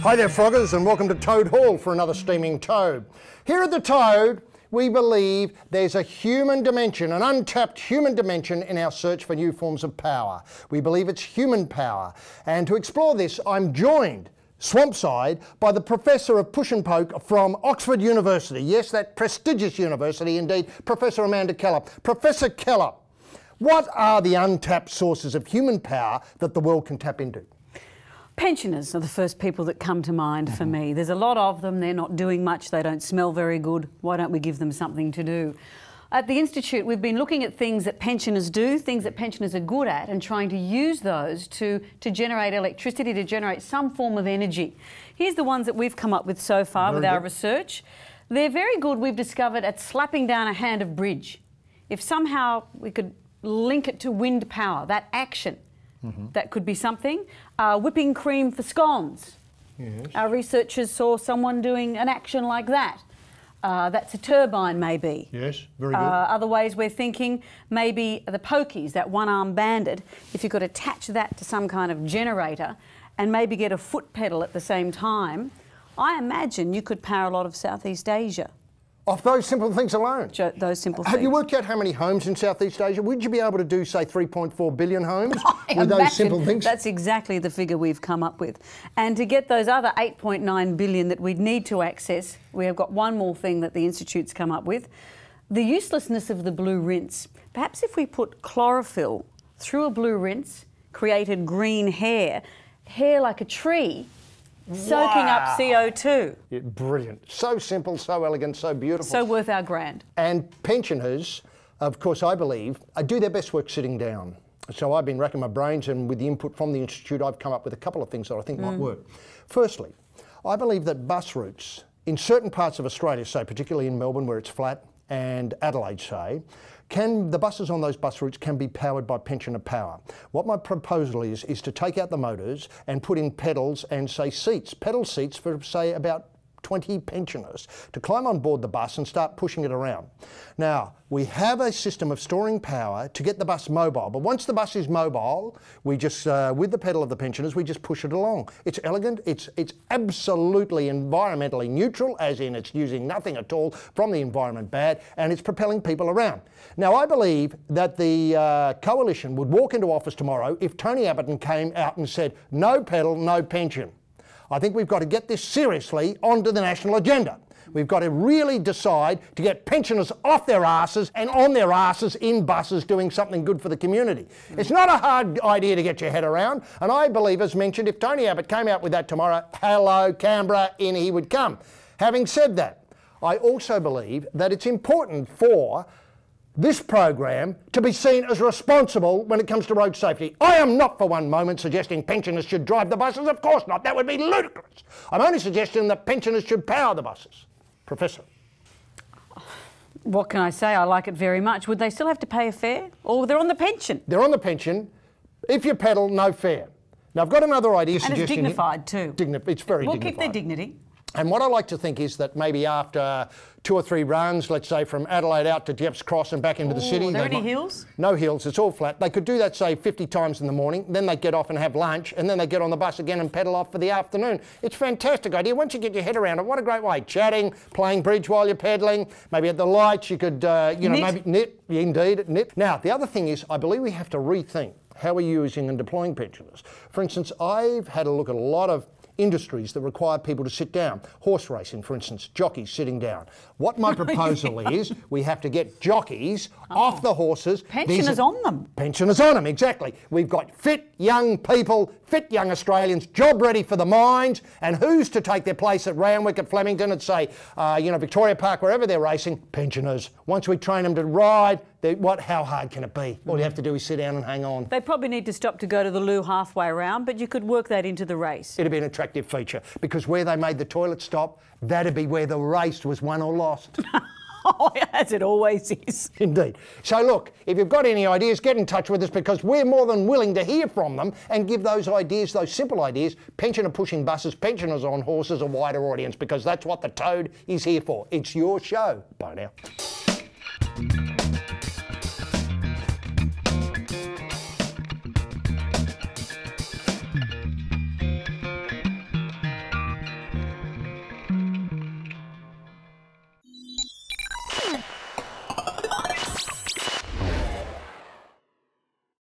Hi there, froggers, and welcome to Toad Hall for another steaming toad. Here at the Toad, we believe there's a human dimension, an untapped human dimension in our search for new forms of power. We believe it's human power. And to explore this, I'm joined swampside by the Professor of Push and Poke from Oxford University. Yes, that prestigious university indeed, Professor Amanda Keller. Professor Keller, what are the untapped sources of human power that the world can tap into? Pensioners are the first people that come to mind for me. There's a lot of them, they're not doing much, they don't smell very good. Why don't we give them something to do? At the Institute, we've been looking at things that pensioners do, things that pensioners are good at, and trying to use those to generate electricity, to generate some form of energy. Here's the ones that we've come up with so far with our research. They're very good, we've discovered, at slapping down a hand of bridge. If somehow we could link it to wind power, that action, that could be something. Whipping cream for scones. Yes. Our researchers saw someone doing an action like that. That's a turbine, maybe. Yes, very good. Other ways we're thinking, maybe the pokies, that one-armed bandit, if you could attach that to some kind of generator and maybe get a foot pedal at the same time, I imagine you could power a lot of Southeast Asia. Off those simple things alone? Those simple things. Have you worked out how many homes in Southeast Asia? Would you be able to do, say, 3.4 billion homes with those simple things? That's exactly the figure we've come up with. And to get those other 8.9 billion that we'd need to access, we have got one more thing that the Institute's come up with. The uselessness of the blue rinse. Perhaps if we put chlorophyll through a blue rinse, created green hair like a tree, soaking up CO2. Yeah, brilliant. So simple, so elegant, so beautiful. So worth our grand. And pensioners, of course, I believe, do their best work sitting down. So I've been racking my brains, and with the input from the Institute, I've come up with a couple of things that I think might work. Firstly, I believe that bus routes in certain parts of Australia, say particularly in Melbourne where it's flat, and Adelaide, say, the buses on those bus routes can be powered by pensioner power. What my proposal is to take out the motors and put in pedals and, say, seats, pedal seats for, say, about 20 pensioners to climb on board the bus and start pushing it around. Now, we have a system of storing power to get the bus mobile, but once the bus is mobile, we just, with the pedal of the pensioners, we just push it along. It's elegant, it's absolutely environmentally neutral, as in it's using nothing at all from the environment bad, and it's propelling people around. Now, I believe that the coalition would walk into office tomorrow if Tony Abbott came out and said, no pedal, no pension. I think we've got to get this seriously onto the national agenda. We've got to really decide to get pensioners off their asses and on their asses in buses doing something good for the community. It's not a hard idea to get your head around, and I believe, as mentioned, if Tony Abbott came out with that tomorrow, hello, Canberra, in he would come. Having said that, I also believe that it's important for this program to be seen as responsible when it comes to road safety. I am not for one moment suggesting pensioners should drive the buses, of course not, that would be ludicrous. I'm only suggesting that pensioners should power the buses. Professor. What can I say? I like it very much. Would they still have to pay a fare? Or they're on the pension? They're on the pension. If you pedal, no fare. Now I've got another idea. And it's dignified too. It's very dignified. We'll keep their dignity. And what I like to think is that maybe after 2 or 3 runs, let's say from Adelaide out to Dieppe Cross and back into the city. Are there any hills? No hills, it's all flat. They could do that, say, 50 times in the morning, then they get off and have lunch, and then they get on the bus again and pedal off for the afternoon. It's a fantastic idea. Once you get your head around it, what a great way. Chatting, playing bridge while you're pedalling, maybe at the lights you could, maybe knit. Indeed, knit. Now, the other thing is, I believe we have to rethink how we're using and deploying pensioners. For instance, I've had a look at a lot of industries that require people to sit down. Horse racing, for instance, jockeys sitting down. What my proposal is, we have to get jockeys off the horses. Pensioners on them. Pensioners on them, exactly. We've got fit young people, fit young Australians, job ready for the mines, and who's to take their place at Randwick, at Flemington, at, say, Victoria Park, wherever they're racing? Pensioners. Once we train them to ride, how hard can it be? All you have to do is sit down and hang on. They probably need to stop to go to the loo halfway around, but you could work that into the race. It'd be an attractive feature, because where they made the toilet stop, that'd be where the race was won or lost. Oh, as it always is. Indeed. So look, if you've got any ideas, get in touch with us, because we're more than willing to hear from them and give those ideas, those simple ideas, pensioner pushing buses, pensioners on horses, a wider audience, because that's what the Toad is here for. It's your show. Bye now.